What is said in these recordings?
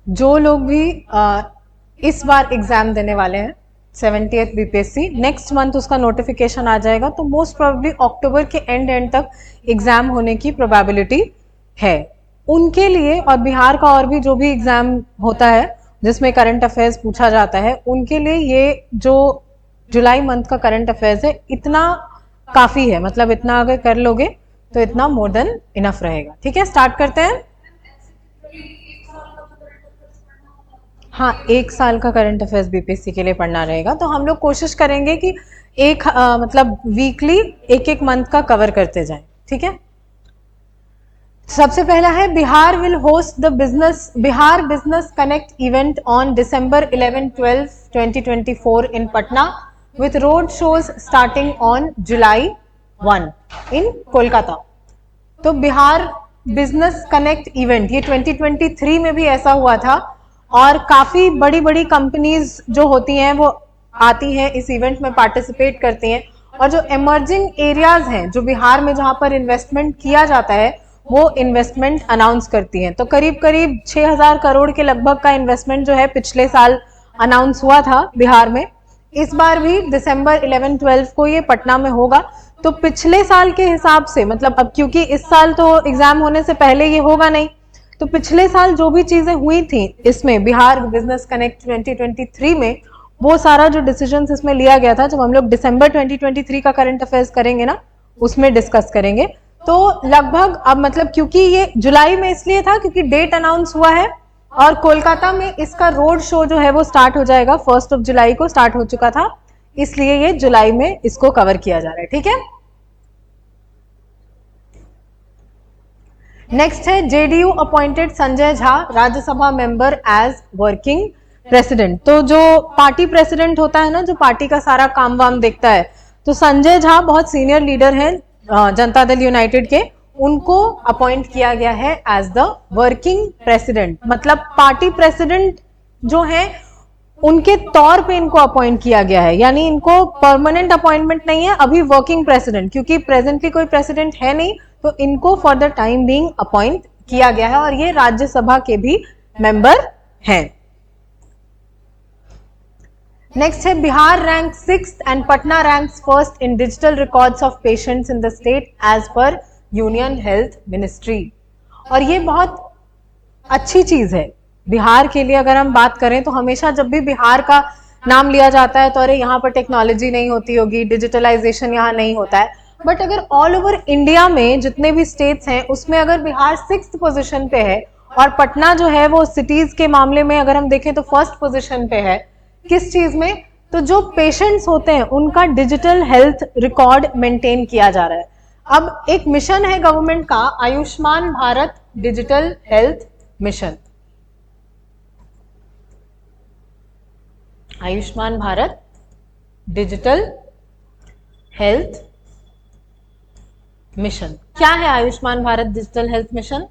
जो लोग भी इस बार एग्जाम देने वाले हैं 70th बीपीएससी, नेक्स्ट मंथ उसका नोटिफिकेशन आ जाएगा, तो मोस्ट प्रोबेबली अक्टूबर के एंड तक एग्जाम होने की प्रोबेबिलिटी है उनके लिए। और बिहार का और भी जो भी एग्जाम होता है जिसमें करंट अफेयर्स पूछा जाता है, उनके लिए ये जो जुलाई मंथ का करंट अफेयर्स है इतना काफी है, मतलब इतना अगर कर लोगे तो इतना मोर देन इनफ रहेगा। ठीक है, स्टार्ट करते हैं। हाँ, 1 साल का करंट अफेयर्स बीपीएससी के लिए पढ़ना रहेगा, तो हम लोग कोशिश करेंगे कि मतलब वीकली एक एक मंथ का कवर करते जाएं। ठीक है, सबसे पहला है Bihar will host the Bihar business connect event on December 11-12, 2024 in Patna with road shows starting on July 1 in Kolkata. तो बिहार बिजनेस कनेक्ट इवेंट ये 2023 में भी ऐसा हुआ था, और काफी बड़ी बड़ी कंपनीज जो होती हैं वो आती हैं इस इवेंट में पार्टिसिपेट करती हैं, और जो इमर्जिंग एरियाज हैं जो बिहार में जहां पर इन्वेस्टमेंट किया जाता है वो इन्वेस्टमेंट अनाउंस करती हैं। तो करीब करीब 6000 करोड़ के लगभग का इन्वेस्टमेंट जो है पिछले साल अनाउंस हुआ था बिहार में। इस बार भी December 11-12 को ये पटना में होगा। तो पिछले साल के हिसाब से, मतलब अब क्योंकि इस साल तो एग्जाम होने से पहले ये होगा नहीं, तो पिछले साल जो भी चीजें हुई थी इसमें बिहार बिजनेस कनेक्ट 2023 में, वो सारा जो डिसीजंस इसमें लिया गया था, जब हम लोग दिसंबर 2023 का करंट अफेयर्स करेंगे ना उसमें डिस्कस करेंगे। तो लगभग अब मतलब क्योंकि ये जुलाई में इसलिए था क्योंकि डेट अनाउंस हुआ है, और कोलकाता में इसका रोड शो जो है वो स्टार्ट हो जाएगा, 1 जुलाई को स्टार्ट हो चुका था, इसलिए ये जुलाई में इसको कवर किया जा रहा है। ठीक है, नेक्स्ट है JDU appointed Sanjay Jha Rajya Sabha member as working president. तो जो पार्टी प्रेसिडेंट होता है ना, जो पार्टी का सारा काम वाम देखता है, तो संजय झा बहुत सीनियर लीडर हैं जनता दल यूनाइटेड के, उनको अपॉइंट किया गया है एज द वर्किंग प्रेसिडेंट। मतलब पार्टी प्रेसिडेंट जो है उनके तौर पे इनको अपॉइंट किया गया है, यानी इनको परमानेंट अपॉइंटमेंट नहीं है अभी, वर्किंग प्रेसिडेंट, क्योंकि प्रेजेंटली कोई प्रेसिडेंट है नहीं, तो इनको for the time being appoint किया गया है, और ये राज्यसभा के भी मेंबर हैं। नेक्स्ट है Bihar rank 6th and Patna ranks 1st in digital records of patients in the state as per union health ministry. और ये बहुत अच्छी चीज है बिहार के लिए। अगर हम बात करें तो हमेशा जब भी बिहार का नाम लिया जाता है तो अरे यहाँ पर टेक्नोलॉजी नहीं होती होगी, डिजिटलाइजेशन यहाँ नहीं होता है, बट अगर ऑल ओवर इंडिया में जितने भी स्टेट्स हैं उसमें अगर बिहार 6th पोजीशन पे है, और पटना जो है वो सिटीज के मामले में अगर हम देखें तो 1st पोजीशन पे है। किस चीज में? तो जो पेशेंट्स होते हैं उनका डिजिटल हेल्थ रिकॉर्ड मेंटेन किया जा रहा है। अब एक मिशन है गवर्नमेंट का, Ayushman Bharat digital health mission, Ayushman Bharat digital health mission. क्या है Ayushman Bharat digital health mission?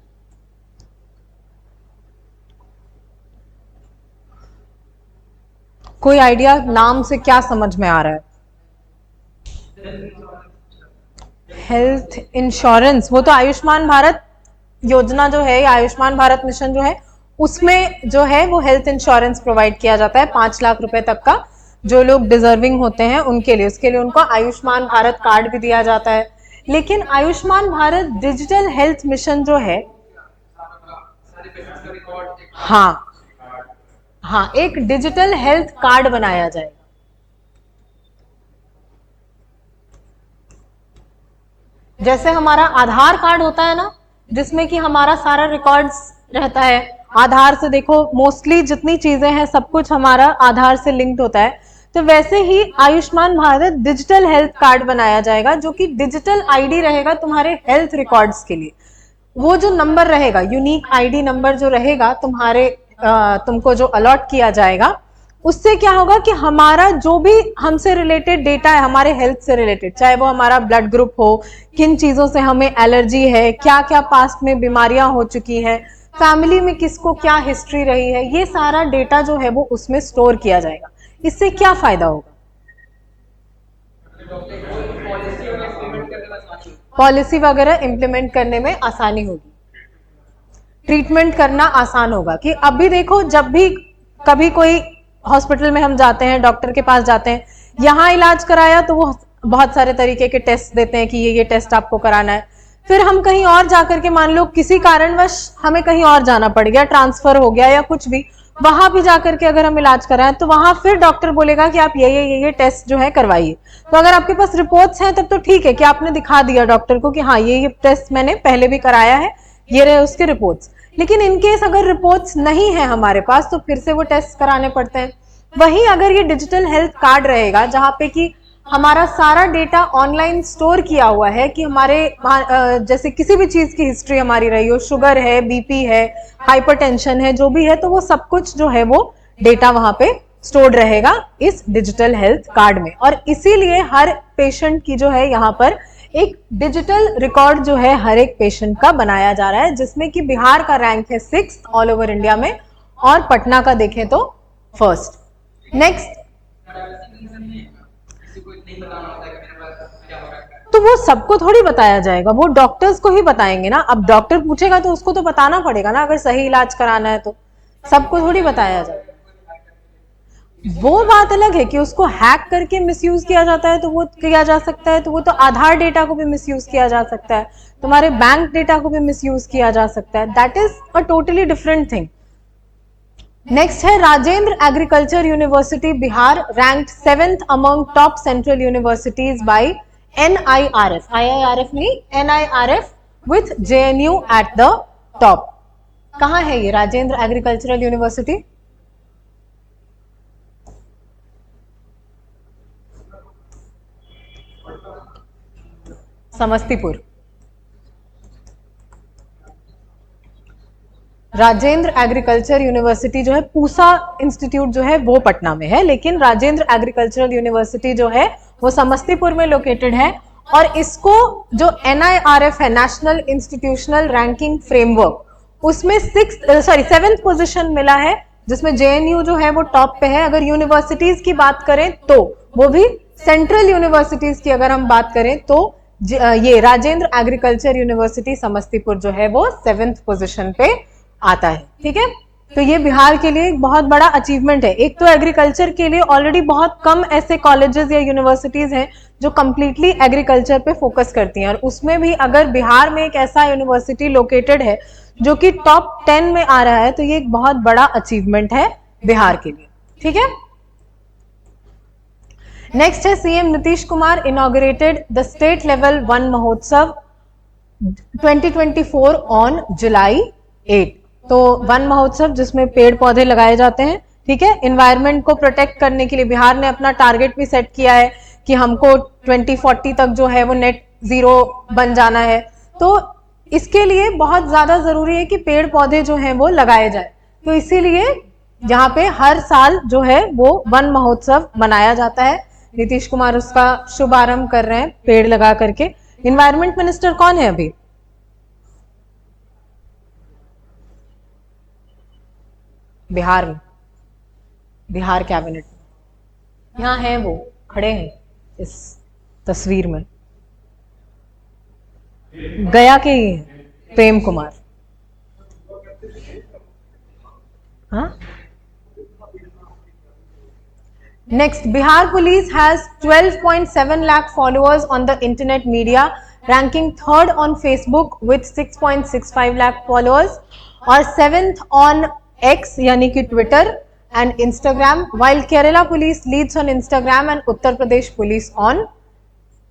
कोई आइडिया? नाम से क्या समझ में आ रहा है? Health insurance. वो तो आयुष्मान भारत योजना जो है, आयुष्मान भारत मिशन जो है, उसमें जो है वो हेल्थ इंश्योरेंस प्रोवाइड किया जाता है 5 लाख रुपए तक का, जो लोग डिजर्विंग होते हैं उनके लिए। उसके लिए उनको आयुष्मान भारत कार्ड भी दिया जाता है। लेकिन Ayushman Bharat digital health mission जो है, हाँ हाँ, एक डिजिटल हेल्थ कार्ड बनाया जाएगा। जैसे हमारा आधार कार्ड होता है ना, जिसमें कि हमारा सारा रिकॉर्ड्स रहता है, आधार से देखो मोस्टली जितनी चीजें हैं सब कुछ हमारा आधार से लिंक्ड होता है, तो वैसे ही Ayushman Bharat digital health card बनाया जाएगा, जो कि डिजिटल आईडी रहेगा तुम्हारे हेल्थ रिकॉर्ड्स के लिए। वो जो नंबर रहेगा, यूनिक आईडी नंबर जो रहेगा तुम्हारे, तुमको जो अलॉट किया जाएगा, उससे क्या होगा कि हमारा जो भी हमसे रिलेटेड डेटा है, हमारे हेल्थ से रिलेटेड, चाहे वो हमारा ब्लड ग्रुप हो, किन चीजों से हमें एलर्जी है, क्या क्या पास्ट में बीमारियां हो चुकी हैं, फैमिली में किसको क्या हिस्ट्री रही है, ये सारा डेटा जो है वो उसमें स्टोर किया जाएगा। इससे क्या फायदा होगा? पॉलिसी वगैरह इंप्लीमेंट करने में आसानी होगी। ट्रीटमेंट करना आसान होगा। कि अभी देखो, जब भी कभी कोई हॉस्पिटल में हम जाते हैं, डॉक्टर के पास जाते हैं, यहाँ इलाज कराया तो वो बहुत सारे तरीके के टेस्ट देते हैं कि ये टेस्ट आपको कराना है। फिर हम कहीं और जाकर के, मान लो किसी कारणवश हमें कहीं और जाना पड़ गया, ट्रांसफर हो गया या कुछ भी, वहां भी जाकर के अगर हम इलाज कराएं तो वहां फिर डॉक्टर बोलेगा कि आप ये टेस्ट जो है करवाइए। तो अगर आपके पास रिपोर्ट्स हैं तब तो ठीक है कि आपने दिखा दिया डॉक्टर को कि हाँ ये टेस्ट मैंने पहले भी कराया है, ये रहे उसके रिपोर्ट्स। लेकिन इनकेस अगर रिपोर्ट्स नहीं है हमारे पास तो फिर से वो टेस्ट कराने पड़ते हैं। वहीं अगर ये डिजिटल हेल्थ कार्ड रहेगा जहां पे कि हमारा सारा डेटा ऑनलाइन स्टोर किया हुआ है, कि हमारे जैसे किसी भी चीज की हिस्ट्री हमारी रही हो, शुगर है, बीपी है, हाइपरटेंशन है, जो भी है, तो वो सब कुछ जो है वो डेटा वहां पे स्टोर्ड रहेगा इस डिजिटल हेल्थ कार्ड में। और इसीलिए हर पेशेंट की जो है यहाँ पर एक डिजिटल रिकॉर्ड जो है हर एक पेशेंट का बनाया जा रहा है, जिसमें कि बिहार का रैंक है 6 ऑल ओवर इंडिया में और पटना का देखें तो 1st। नेक्स्ट, तो वो सबको थोड़ी बताया जाएगा, वो डॉक्टर्स को ही बताएंगे ना। अब डॉक्टर पूछेगा तो उसको तो बताना पड़ेगा ना, अगर सही इलाज कराना है तो सबको थोड़ी बताया जाएगा। वो बात अलग है कि उसको हैक करके मिसयूज किया जाता है तो वो किया जा सकता है, तो वो तो आधार डेटा को भी मिसयूज किया जा सकता है, तुम्हारे बैंक डेटा को भी मिसयूज किया जा सकता है। That is a totally different thing. Next है Rajendra agriculture university Bihar ranked 7th among top central universities by NIRF। IIRF नहीं, NIRF with JNU at the top. कहां है ये Rajendra agricultural university? Samastipur. Rajendra agriculture university जो है, पूसा इंस्टीट्यूट जो है वो पटना में है, लेकिन राजेंद्र एग्रीकल्चरल यूनिवर्सिटी जो है वो समस्तीपुर में लोकेटेड है। और इसको जो NIRF है, नेशनल इंस्टीट्यूशनल रैंकिंग फ्रेमवर्क, उसमें 7th पोजीशन मिला है, जिसमें JNU जो है वो टॉप पे है। अगर यूनिवर्सिटीज की बात करें तो वो भी सेंट्रल यूनिवर्सिटीज की अगर हम बात करें तो ये राजेंद्र एग्रीकल्चर यूनिवर्सिटी समस्तीपुर जो है वो 7th पोजीशन पे आता है। ठीक है, तो ये बिहार के लिए एक बहुत बड़ा अचीवमेंट है। एक तो एग्रीकल्चर के लिए ऑलरेडी बहुत कम ऐसे कॉलेजेस या यूनिवर्सिटीज हैं जो कंप्लीटली एग्रीकल्चर पे फोकस करती हैं, और उसमें भी अगर बिहार में एक ऐसा यूनिवर्सिटी लोकेटेड है जो कि टॉप 10 में आ रहा है, तो ये एक बहुत बड़ा अचीवमेंट है बिहार के लिए। ठीक है, नेक्स्ट है CM Nitish Kumar inaugurated the state level one महोत्सव 2024 ऑन जुलाई 8। तो वन महोत्सव जिसमें पेड़ पौधे लगाए जाते हैं। ठीक है, इन्वायरमेंट को प्रोटेक्ट करने के लिए बिहार ने अपना टारगेट भी सेट किया है कि हमको 2040 तक जो है वो नेट जीरो बन जाना है। तो इसके लिए बहुत ज्यादा जरूरी है कि पेड़ पौधे जो हैं वो लगाए जाए। तो इसीलिए यहाँ पे हर साल जो है वो वन महोत्सव मनाया जाता है। नीतीश कुमार उसका शुभारंभ कर रहे हैं पेड़ लगा करके। इन्वायरमेंट मिनिस्टर कौन है अभी? बिहार में, बिहार कैबिनेट में यहाँ है, वो खड़े हैं इस तस्वीर में, गया के ही हैं, प्रेम कुमार। हाँ, next, Bihar police has 12.7 lakh followers on the internet media, ranking 3rd on Facebook with 6.65 lakh followers और 7th ऑन X यानी कि Twitter and Instagram, while Kerala police Leeds on Instagram and Uttar Pradesh police on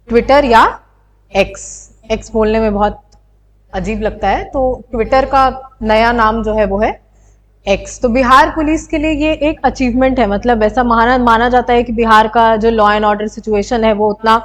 Twitter या X बोलने में बहुत अजीब लगता है, तो ट्विटर का नया नाम जो है वो है X। तो बिहार पुलिस के लिए ये एक अचीवमेंट है। मतलब ऐसा माना जाता है कि बिहार का जो लॉ एंड ऑर्डर सिचुएशन है वो उतना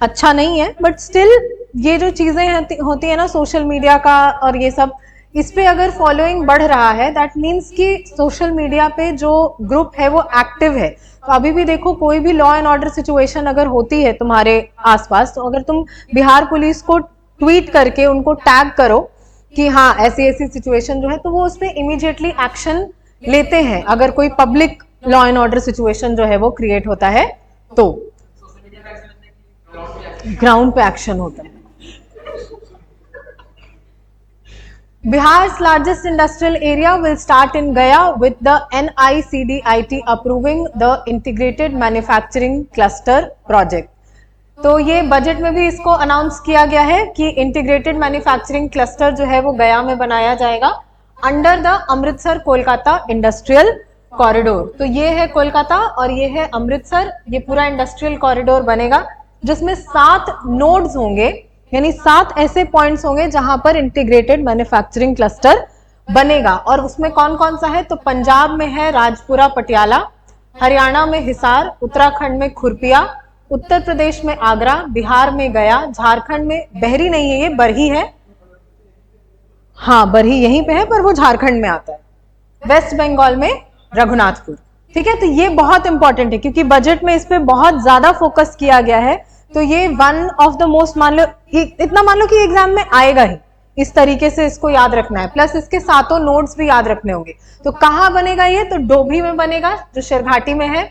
अच्छा नहीं है, बट स्टिल ये जो चीजें होती है ना सोशल मीडिया का और ये सब, इस पे अगर फॉलोइंग बढ़ रहा है दैट मीन्स कि सोशल मीडिया पे जो ग्रुप है वो एक्टिव है। तो अभी भी देखो, कोई भी लॉ एंड ऑर्डर सिचुएशन अगर होती है तुम्हारे आसपास, तो अगर तुम बिहार पुलिस को ट्वीट करके उनको टैग करो कि हाँ ऐसी ऐसी सिचुएशन जो है, तो वो उस पर इमीडिएटली एक्शन लेते हैं अगर कोई public law and order situation जो है वो क्रिएट होता है तो ग्राउंड पे एक्शन होता है। Bihar's largest industrial area will start in Gaya with the NICDIT approving the Integrated Manufacturing Cluster Project. तो ये बजट में भी इसको अनाउंस किया गया है कि इंटीग्रेटेड मैन्युफैक्चरिंग क्लस्टर जो है वो गया में बनाया जाएगा under the Amritsar Kolkata industrial corridor. तो ये है कोलकाता और ये है अमृतसर, ये पूरा इंडस्ट्रियल कॉरिडोर बनेगा जिसमें 7 नोड्स होंगे, यानी 7 ऐसे पॉइंट्स होंगे जहां पर इंटीग्रेटेड मैन्युफैक्चरिंग क्लस्टर बनेगा। और उसमें कौन कौन सा है, तो पंजाब में है राजपुरा पटियाला, हरियाणा में हिसार, उत्तराखंड में खुरपिया, उत्तर प्रदेश में आगरा, बिहार में गया, झारखंड में बहरी नहीं है, ये बरही है, हाँ बरही यहीं पे है पर वो झारखंड में आता है, वेस्ट बंगाल में रघुनाथपुर। ठीक है, तो ये बहुत इंपॉर्टेंट है क्योंकि बजट में इस पे बहुत ज्यादा फोकस किया गया है। तो ये वन ऑफ द मोस्ट, मान लो इतना मान लो कि एग्जाम में आएगा ही, इस तरीके से इसको याद रखना है, प्लस इसके 7 नोड्स भी याद रखने होंगे। तो कहाँ बनेगा ये, तो डोभी में बनेगा जो शेरघाटी में है।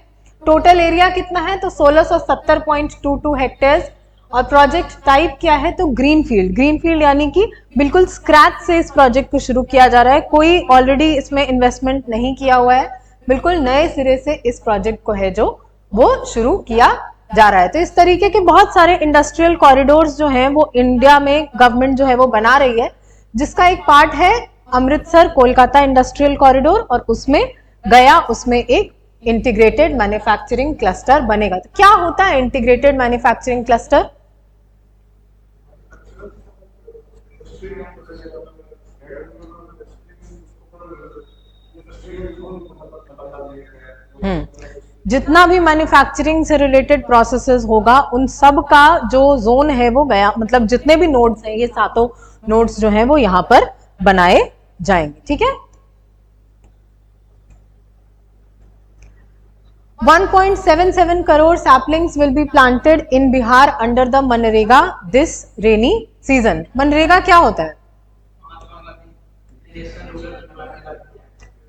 टोटल एरिया कितना है, तो 1670.22 हेक्टेयर्स। और प्रोजेक्ट टाइप क्या है, तो ग्रीनफील्ड। ग्रीनफील्ड यानी कि बिल्कुल स्क्रैच से इस प्रोजेक्ट को शुरू किया जा रहा है, कोई ऑलरेडी इसमें इन्वेस्टमेंट नहीं किया हुआ है, बिल्कुल नए सिरे से इस प्रोजेक्ट को है जो वो शुरू किया जा रहा है। तो इस तरीके के बहुत सारे इंडस्ट्रियल कॉरिडोर्स जो हैं वो इंडिया में गवर्नमेंट जो है वो बना रही है, जिसका एक पार्ट है अमृतसर कोलकाता इंडस्ट्रियल कॉरिडोर और उसमें गया, उसमें एक इंटीग्रेटेड मैन्युफैक्चरिंग क्लस्टर बनेगा। तो क्या होता है इंटीग्रेटेड मैन्युफैक्चरिंग क्लस्टर? जितना भी मैन्युफैक्चरिंग से रिलेटेड प्रोसेसेस होगा उन सब का जो जोन है वो गया, मतलब जितने भी नोड्स हैं ये 7 नोड्स जो हैं वो यहां पर बनाए जाएंगे। ठीक है, 1.77 crore saplings will be planted in Bihar under the MNREGA this rainy season। MNREGA क्या होता है?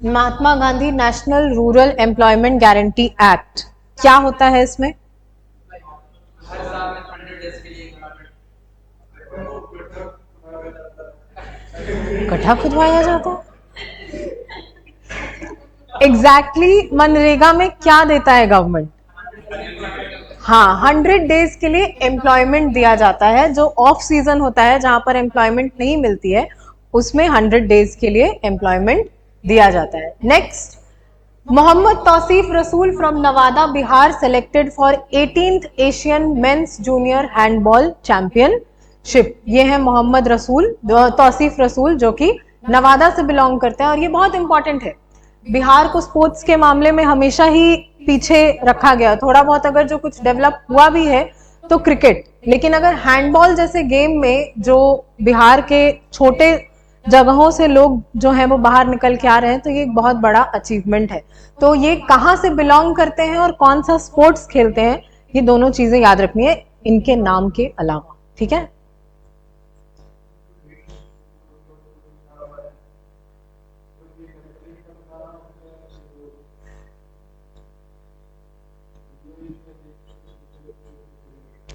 Mahatma Gandhi national rural employment guarantee act. क्या होता है इसमें? गड्ढा खुदवाया जाता है। एग्जैक्टली मनरेगा में क्या देता है गवर्नमेंट? हाँ, 100 डेज के लिए एम्प्लॉयमेंट दिया जाता है। जो ऑफ सीजन होता है जहां पर एम्प्लॉयमेंट नहीं मिलती है उसमें 100 डेज के लिए एम्प्लॉयमेंट दिया जाता है। नेक्स्ट, मोहम्मद तौसीफ रसूल from Nawada Bihar selected for 18th Asian mains junior handball championship. ये है मोहम्मद रसूल, तौसीफ रसूल, जो कि नवादा से बिलोंग करते हैं। और ये बहुत इंपॉर्टेंट है, बिहार को स्पोर्ट्स के मामले में हमेशा ही पीछे रखा गया। थोड़ा बहुत अगर जो कुछ डेवलप हुआ भी है तो क्रिकेट, लेकिन अगर हैंडबॉल जैसे गेम में जो बिहार के छोटे जगहों से लोग जो हैं वो बाहर निकल के आ रहे हैं तो ये एक बहुत बड़ा अचीवमेंट है। तो ये कहाँ से बिलोंग करते हैं और कौन सा स्पोर्ट्स खेलते हैं, ये दोनों चीजें याद रखनी है इनके नाम के अलावा। ठीक है,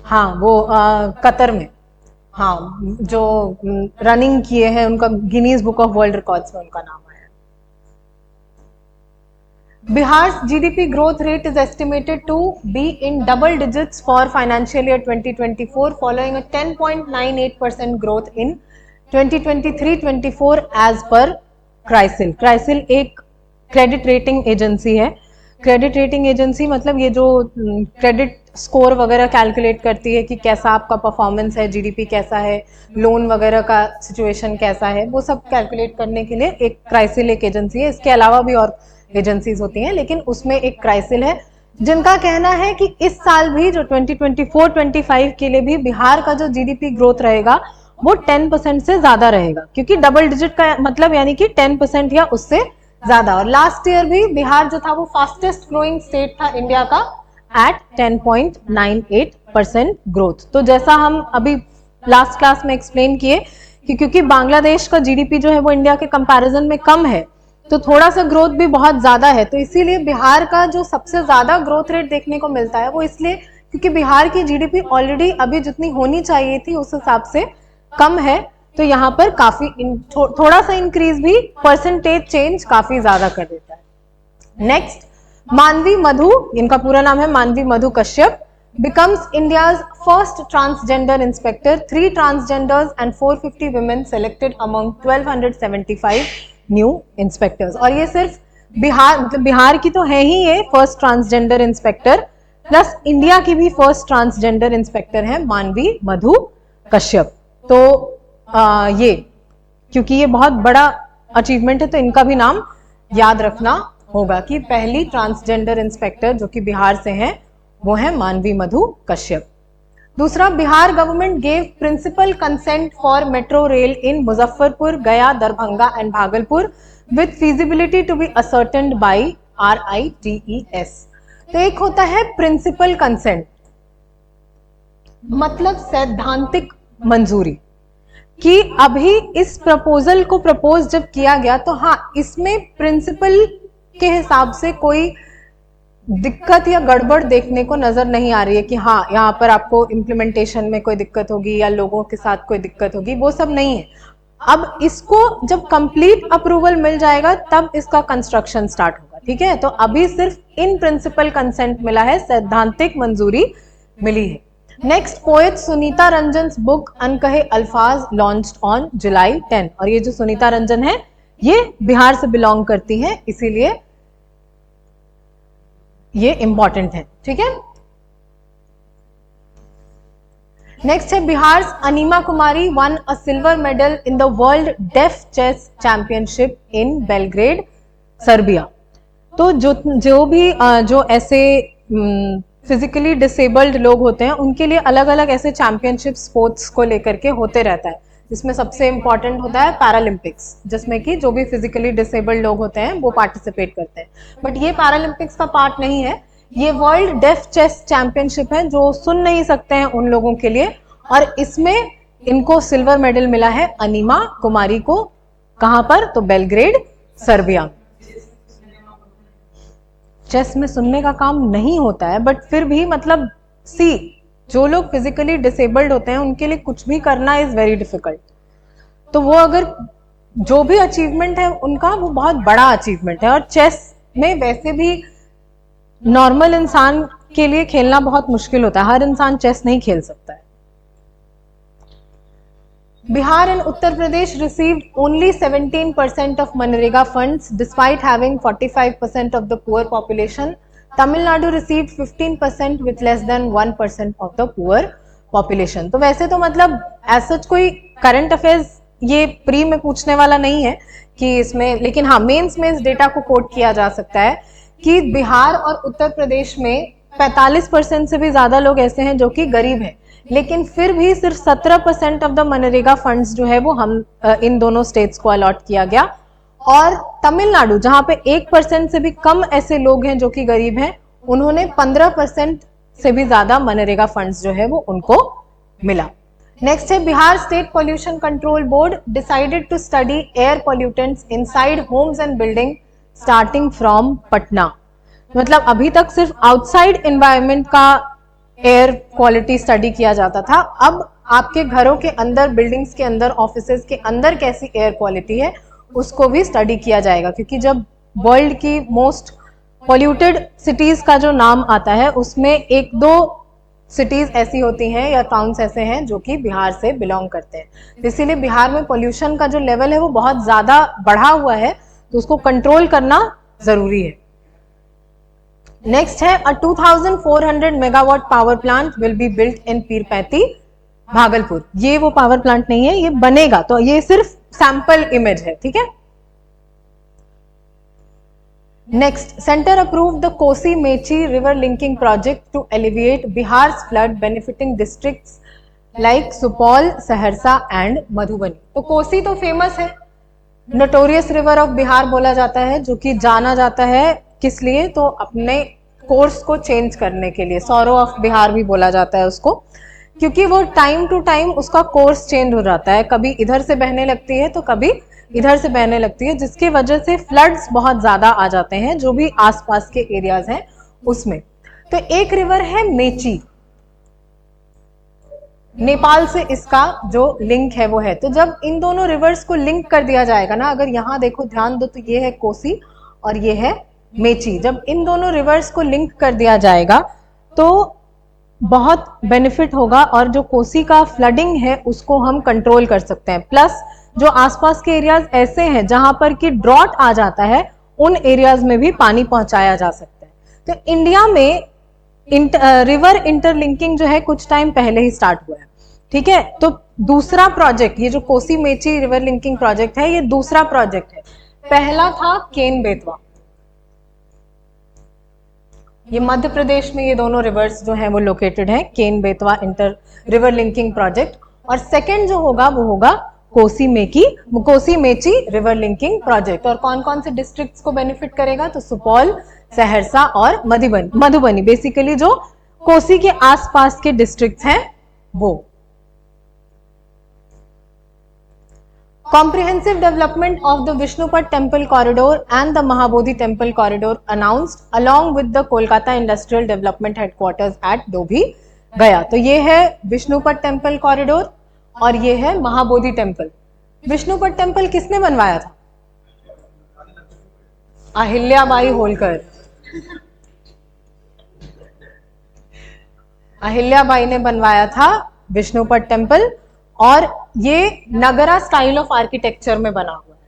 हाँ वो कतर में, हाँ जो रनिंग किए हैं उनका Guinness book of world records में उनका नाम आया। Bihar's GDP growth rate is estimated to be in double digits for financial year 2024 following a 10.98% growth in 2023-24 as per CRISIL। CRISIL एक क्रेडिट रेटिंग एजेंसी है। Credit rating agency मतलब ये जो credit score वगैरह कैलकुलेट करती है कि कैसा आपका परफॉर्मेंस है, जीडीपी कैसा है, लोन वगैरह का सिचुएशन कैसा है, वो सब कैलकुलेट करने के लिए एक क्राइसिल एक एजेंसी है। इसके अलावा भी और एजेंसीज होती हैं लेकिन उसमें एक क्राइसिल है, जिनका कहना है कि इस साल भी जो 2024-25 के लिए भी बिहार का जो जीडीपी ग्रोथ रहेगा वो 10% से ज्यादा रहेगा, क्योंकि डबल डिजिट का मतलब यानी कि 10% या उससे ज्यादा। और लास्ट ईयर भी बिहार जो था वो फास्टेस्ट ग्रोइंग स्टेट था इंडिया का एट 10.98% ग्रोथ। तो जैसा हम अभी लास्ट क्लास में एक्सप्लेन किए कि क्योंकि बांग्लादेश का जीडीपी जो है वो इंडिया के कंपैरिजन में कम है तो थोड़ा सा ग्रोथ भी बहुत ज्यादा है, तो इसीलिए बिहार का जो सबसे ज्यादा ग्रोथ रेट देखने को मिलता है वो इसलिए क्योंकि बिहार की जीडीपी ऑलरेडी अभी जितनी होनी चाहिए थी उस हिसाब से कम है। तो यहाँ पर काफी थोड़ा सा इंक्रीज भी परसेंटेज चेंज काफी ज्यादा कर देता है। नेक्स्ट, मानवी मधु, इनका पूरा नाम है मानवी Madhu Kashyap, becomes India's first transgender inspector. 3 transgenders and 450 women selected among 1275 new inspectors. और ये सिर्फ बिहार, मतलब बिहार की तो है ही ये first transgender inspector, plus India की भी फर्स्ट ट्रांसजेंडर इंस्पेक्टर है मानवी मधु कश्यप। तो ये क्योंकि ये बहुत बड़ा अचीवमेंट है तो इनका भी नाम याद रखना होगा कि पहली ट्रांसजेंडर इंस्पेक्टर जो कि बिहार से हैं वो है मानवी मधु कश्यप। दूसरा, Bihar government gave principal consent for metro rail in Muzaffarpur, Gaya, Darbhanga and Bhagalpur with feasibility to be ascertained by RITES। तो एक होता है प्रिंसिपल कंसेंट, मतलब सैद्धांतिक मंजूरी, कि अभी इस प्रपोजल को प्रपोज जब किया गया तो हाँ इसमें प्रिंसिपल के हिसाब से कोई दिक्कत या गड़बड़ देखने को नजर नहीं आ रही है कि हाँ यहाँ पर आपको इम्प्लीमेंटेशन में कोई दिक्कत होगी या लोगों के साथ कोई दिक्कत होगी, वो सब नहीं है। अब इसको जब कंप्लीट अप्रूवल मिल जाएगा तब इसका कंस्ट्रक्शन स्टार्ट होगा, ठीक है। तो अभी सिर्फ इन प्रिंसिपल कंसेंट मिला है, सैद्धांतिक मंजूरी मिली है। Next, poet Sunita Ranjan book Ankahe Alfaz launched on July 10। और ये जो सुनीता रंजन है ये बिहार से बिलोंग करती है, इसीलिए ये इंपॉर्टेंट है, ठीक है। नेक्स्ट है, Bihar Anima Kumari won a silver medal in the world deaf chess championship in Belgrade, Serbia. तो जो भी जो ऐसे फिजिकली डिसेबल्ड लोग होते हैं उनके लिए अलग अलग ऐसे चैंपियनशिप स्पोर्ट्स को लेकर के होते रहता है, जिसमें सबसे इंपॉर्टेंट होता है पैरालंपिक्स, जिसमें कि जो भी फिजिकली डिसेबल्ड लोग होते हैं वो पार्टिसिपेट करते हैं। बट ये पैरालंपिक्स का पार्ट नहीं है, ये वर्ल्ड डेफ चेस चैंपियनशिप है जो सुन नहीं सकते हैं उन लोगों के लिए, और इसमें इनको सिल्वर मेडल मिला है अनिमा कुमारी को। कहां पर? तो बेलग्रेड, सर्बिया। चेस में सुनने का काम नहीं होता है, बट फिर भी मतलब जो लोग फिजिकली डिसेबल्ड होते हैं उनके लिए कुछ भी करना इज वेरी डिफिकल्ट। तो वो अगर जो भी अचीवमेंट है उनका वो बहुत बड़ा अचीवमेंट है, और चेस में वैसे भी नॉर्मल इंसान के लिए खेलना बहुत मुश्किल होता है, हर इंसान चेस नहीं खेल सकता है। Bihar and Uttar Pradesh received only 17% of Manrega funds despite having 45% of the poor population. Tamil Nadu received 15% with less than 1% of the poor population. तो वैसे तो मतलब ऐसा कोई करंट अफेयर्स ये प्री में पूछने वाला नहीं है कि इसमें, लेकिन हाँ मेंस में इस डेटा को कोट किया जा सकता है कि बिहार और उत्तर प्रदेश में 45% से भी ज्यादा लोग ऐसे हैं जो कि गरीब हैं, लेकिन फिर भी सिर्फ 17% ऑफ द मनरेगा फंड्स जो है वो हम इन दोनों स्टेट्स को अलॉट किया गया। और तमिलनाडु जहां पे 1% से भी कम ऐसे लोग हैं जो कि गरीब हैं, उन्होंने 15% से भी ज्यादा मनरेगा फंड्स जो है वो उनको मिला। नेक्स्ट है, Bihar state pollution control board decided to study air pollutants inside homes and building starting from Patna. मतलब अभी तक सिर्फ आउटसाइड एनवायरनमेंट का एयर क्वालिटी स्टडी किया जाता था, अब आपके घरों के अंदर, बिल्डिंग्स के अंदर, ऑफिसेज के अंदर कैसी एयर क्वालिटी है उसको भी स्टडी किया जाएगा, क्योंकि जब वर्ल्ड की मोस्ट पॉल्यूटेड सिटीज का जो नाम आता है उसमें 1-2 सिटीज ऐसी होती हैं या टाउन्स ऐसे हैं जो कि बिहार से बिलोंग करते हैं। तो इसीलिए बिहार में पॉल्यूशन का जो लेवल है वो बहुत ज्यादा बढ़ा हुआ है, तो उसको कंट्रोल करना जरूरी है। नेक्स्ट है, अ 2400 megawatt power plant will be built in Pirpainti, Bhagalpur. ये वो पावर प्लांट नहीं है, ये बनेगा, तो ये सिर्फ सैंपल इमेज है, ठीक है। Next, centre approved the Kosi Mechi river linking project to alleviate Bihar flood benefiting districts like Supaul, Saharsa and Madhubani. तो कोसी तो फेमस है, नोटोरियस रिवर ऑफ बिहार बोला जाता है, जो कि जाना जाता है किस लिए? तो अपने कोर्स को चेंज करने के लिए। सौरो ऑफ बिहार भी बोला जाता है उसको, क्योंकि वो टाइम टू टाइम उसका कोर्स चेंज हो जाता है, कभी इधर से बहने लगती है तो कभी इधर से बहने लगती है, जिसकी वजह से फ्लड्स बहुत ज्यादा आ जाते हैं जो भी आसपास के एरियाज हैं उसमें। तो एक रिवर है मेची, नेपाल से इसका जो लिंक है वो है। तो जब इन दोनों रिवर्स को लिंक कर दिया जाएगा ना, अगर यहाँ देखो ध्यान दो तो ये है कोसी और ये है मेची, जब इन दोनों रिवर्स को लिंक कर दिया जाएगा तो बहुत बेनिफिट होगा और जो कोसी का फ्लडिंग है उसको हम कंट्रोल कर सकते हैं। प्लस जो आसपास के एरियाज ऐसे हैं जहां पर कि ड्रॉट आ जाता है, उन एरियाज में भी पानी पहुंचाया जा सकता है। तो इंडिया में रिवर इंटरलिंकिंग जो है कुछ टाइम पहले ही स्टार्ट हुआ है, ठीक है। तो दूसरा प्रोजेक्ट, ये जो Kosi Mechi river linking project है, ये दूसरा प्रोजेक्ट है। पहला था केन बेतवा, ये मध्य प्रदेश में ये दोनों रिवर्स जो हैं वो लोकेटेड हैं, Ken Betwa inter river linking project. और सेकंड जो होगा वो होगा Kosi Mechi river linking project. और कौन कौन से डिस्ट्रिक्ट्स को बेनिफिट करेगा, तो सुपौल, सहरसा और मधुबनी, बेसिकली जो कोसी के आसपास के डिस्ट्रिक्ट्स हैं वो। Comprehensive development of the Vishnupad Temple Corridor and the Mahabodhi Temple Corridor announced along with the Kolkata Industrial Development Headquarters at Dobhi, Gaya। तो ये है विष्णुपद टेम्पल कॉरिडोर और ये है महाबोधि टेम्पल। विष्णुपद टेम्पल किसने बनवाया था? अहिल्याबाई होलकर। अहिल्याबाई ने बनवाया था विष्णुपद टेम्पल और ये नगरा स्टाइल ऑफ आर्किटेक्चर में बना हुआ है।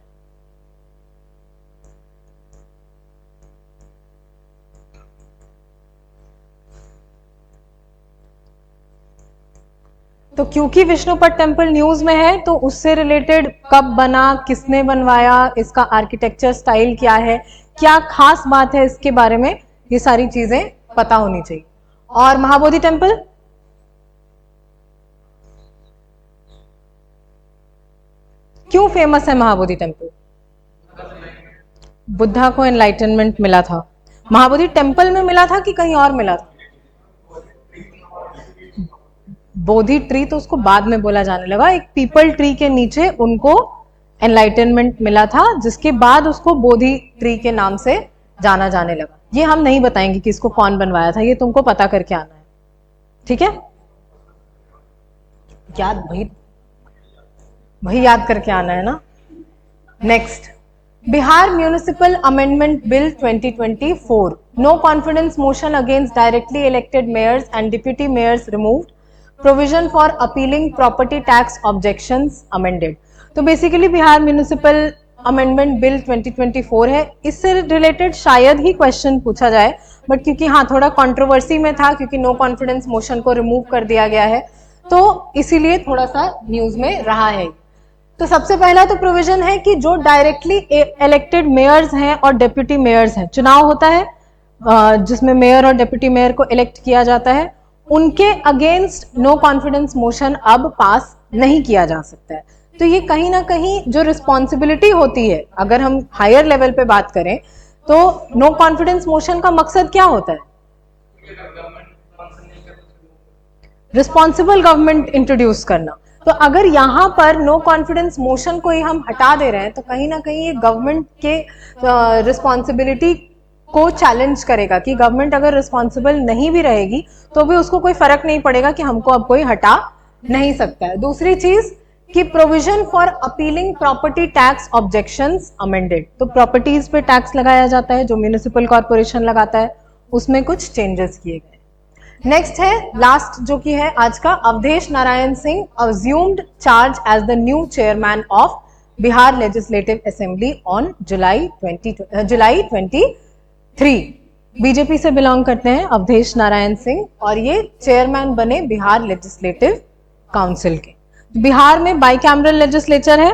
तो क्योंकि विष्णुपद टेम्पल न्यूज में है तो उससे रिलेटेड कब बना, किसने बनवाया, इसका आर्किटेक्चर स्टाइल क्या है, क्या खास बात है इसके बारे में, ये सारी चीजें पता होनी चाहिए। और महाबोधि टेम्पल क्यों फेमस है? महाबोधि टेम्पल बुद्धा को एनलाइटनमेंट मिला था। महाबोधि टेम्पल में मिला था कि कहीं और मिला था? बोधि ट्री तो उसको बाद में बोला जाने लगा, एक पीपल ट्री के नीचे उनको एनलाइटनमेंट मिला था, जिसके बाद उसको बोधि ट्री के नाम से जाना जाने लगा। ये हम नहीं बताएंगे कि इसको कौन बनवाया था, ये तुमको पता करके आना है, ठीक है। याद वही याद करके आना है ना। Next, Bihar municipal amendment bill 2024, no confidence motion against directly elected mayors and deputy mayors removed, provision for appealing property tax objections amended. तो basically Bihar municipal amendment bill 2024 है, इससे रिलेटेड शायद ही क्वेश्चन पूछा जाए, बट क्योंकि हाँ थोड़ा कंट्रोवर्सी में था, क्योंकि नो कॉन्फिडेंस मोशन को रिमूव कर दिया गया है, तो इसीलिए थोड़ा सा न्यूज में रहा है। तो सबसे पहला तो प्रोविजन है कि जो डायरेक्टली इलेक्टेड मेयर्स हैं और डेप्यूटी मेयर्स हैं, चुनाव होता है जिसमें मेयर और डेप्यूटी मेयर को इलेक्ट किया जाता है, उनके अगेंस्ट नो कॉन्फिडेंस मोशन अब पास नहीं किया जा सकता है। तो ये कहीं ना कहीं जो रिस्पॉन्सिबिलिटी होती है, अगर हम हायर लेवल पे बात करें तो नो कॉन्फिडेंस मोशन का मकसद क्या होता है? रिस्पॉन्सिबल गवर्नमेंट इंट्रोड्यूस करना। तो अगर यहाँ पर नो कॉन्फिडेंस मोशन को ही हम हटा दे रहे हैं तो कहीं ना कहीं ये गवर्नमेंट के रिस्पॉन्सिबिलिटी को चैलेंज करेगा कि गवर्नमेंट अगर रिस्पॉन्सिबल नहीं भी रहेगी तो भी उसको कोई फर्क नहीं पड़ेगा कि हमको अब कोई हटा नहीं सकता है। दूसरी चीज कि provision for appealing property tax objections amended. तो प्रॉपर्टीज पे टैक्स लगाया जाता है जो म्यूनिसिपल कॉर्पोरेशन लगाता है, उसमें कुछ चेंजेस किए गए। नेक्स्ट है लास्ट जो कि है आज का, Awadhesh Narayan Singh assumed charge as the new chairman of Bihar legislative assembly on July 23। BJP से बिलोंग करते हैं अवधेश नारायण सिंह और ये चेयरमैन बने बिहार लेजिस्लेटिव काउंसिल के। बिहार में बाइकैमरल लेजिस्लेचर है,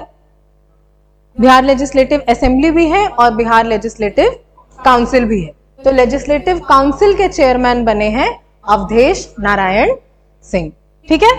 बिहार लेजिस्लेटिव असेंबली भी है और बिहार लेजिस्लेटिव काउंसिल भी है। तो लेजिस्लेटिव काउंसिल के चेयरमैन बने हैं अवधेश नारायण सिंह, ठीक है।